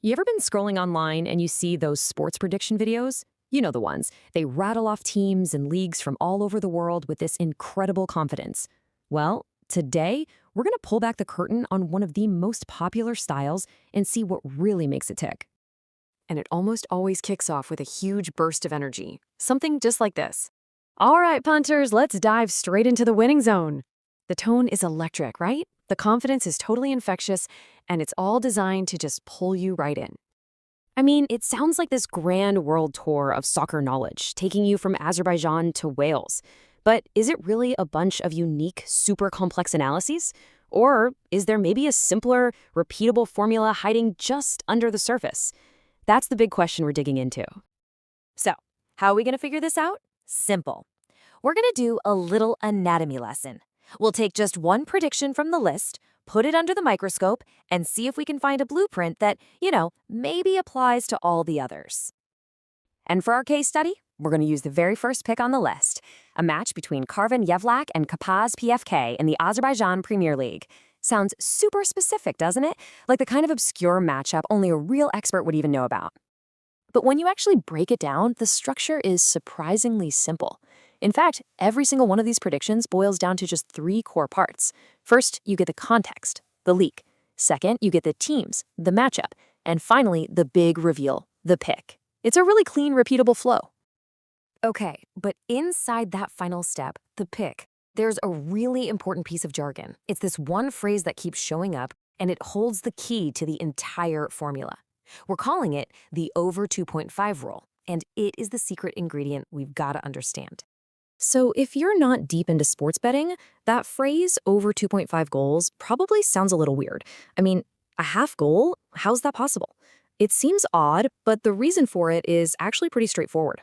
You ever been scrolling online and you see those sports prediction videos? You know the ones. They rattle off teams and leagues from all over the world with this incredible confidence. Well, today, we're going to pull back the curtain on one of the most popular styles and see what really makes it tick. And it almost always kicks off with a huge burst of energy. Something just like this. All right, punters, let's dive straight into the winning zone. The tone is electric, right? The confidence is totally infectious, and it's all designed to just pull you right in. I mean, it sounds like this grand world tour of soccer knowledge, taking you from Azerbaijan to Wales. But is it really a bunch of unique, super complex analyses? Or is there maybe a simpler, repeatable formula hiding just under the surface? That's the big question we're digging into. So, how are we going to figure this out? Simple. We're going to do a little anatomy lesson. We'll take just one prediction from the list, put it under the microscope, and see if we can find a blueprint that, maybe applies to all the others. And for our case study, we're going to use the very first pick on the list, a match between Karvan Yevlakh and Kapaz FK in the Azerbaijan Premier League. Sounds super specific, doesn't it? Like the kind of obscure matchup only a real expert would even know about. But when you actually break it down, the structure is surprisingly simple. In fact, every single one of these predictions boils down to just three core parts. First, you get the context, the leak. Second, you get the teams, the matchup. And finally, the big reveal, the pick. It's a really clean, repeatable flow. Okay, but inside that final step, the pick, there's a really important piece of jargon. It's this one phrase that keeps showing up, and it holds the key to the entire formula. We're calling it the over 2.5 rule, and it is the secret ingredient we've got to understand. So if you're not deep into sports betting, that phrase over 2.5 goals probably sounds a little weird. I mean, a half goal? How's that possible? It seems odd, but the reason for it is actually pretty straightforward.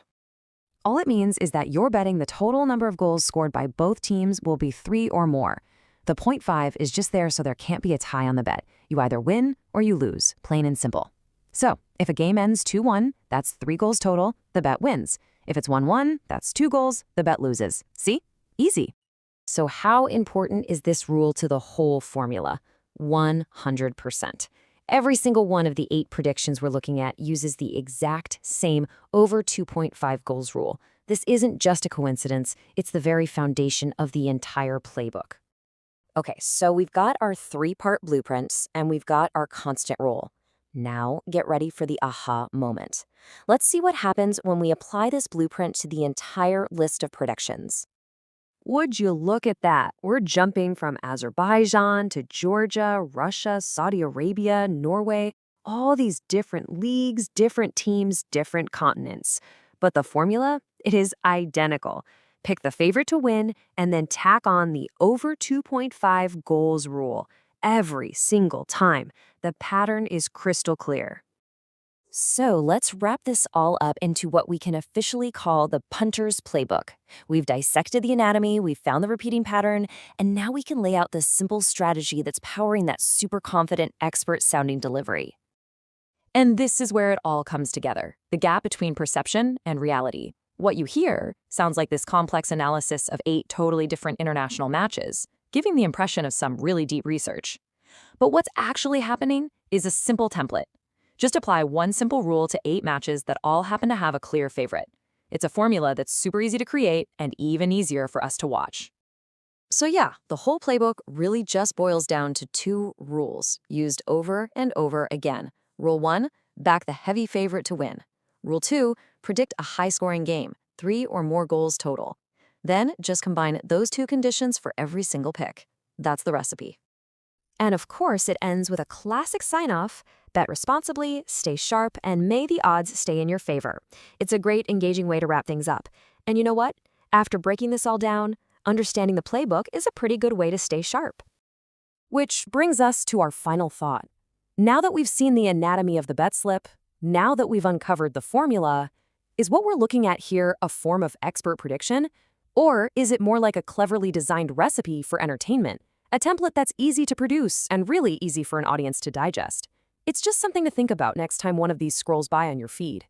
All it means is that you're betting the total number of goals scored by both teams will be 3 or more. The 0.5 is just there so there can't be a tie on the bet. You either win or you lose, plain and simple. So if a game ends 2-1, that's 3 goals total, the bet wins. If it's 1-1, that's 2 goals, the bet loses. See? Easy. So how important is this rule to the whole formula? 100%. Every single one of the 8 predictions we're looking at uses the exact same over 2.5 goals rule. This isn't just a coincidence, it's the very foundation of the entire playbook. Okay, so we've got our 3-part blueprints and we've got our constant rule. Now, get ready for the aha moment. Let's see what happens when we apply this blueprint to the entire list of predictions. Would you look at that? We're jumping from Azerbaijan to Georgia, Russia, Saudi Arabia, Norway, all these different leagues, different teams, different continents. But the formula, it is identical. Pick the favorite to win and then tack on the over 2.5 goals rule. Every single time. The pattern is crystal clear. So let's wrap this all up into what we can officially call the punter's playbook. We've dissected the anatomy, we've found the repeating pattern, and now we can lay out the simple strategy that's powering that super confident, expert-sounding delivery. And this is where it all comes together, the gap between perception and reality. What you hear sounds like this complex analysis of 8 totally different international matches, giving the impression of some really deep research. But what's actually happening is a simple template. Just apply one simple rule to 8 matches that all happen to have a clear favorite. It's a formula that's super easy to create and even easier for us to watch. So yeah, the whole playbook really just boils down to 2 rules, used over and over again. Rule 1, back the heavy favorite to win. Rule 2, predict a high-scoring game, 3 or more goals total. Then just combine those 2 conditions for every single pick. That's the recipe. And of course, it ends with a classic sign-off: bet responsibly, stay sharp, and may the odds stay in your favor. It's a great, engaging way to wrap things up. And you know what? After breaking this all down, understanding the playbook is a pretty good way to stay sharp. Which brings us to our final thought. Now that we've seen the anatomy of the bet slip, now that we've uncovered the formula, is what we're looking at here a form of expert prediction? Or is it more like a cleverly designed recipe for entertainment? A template that's easy to produce and really easy for an audience to digest. It's just something to think about next time one of these scrolls by on your feed.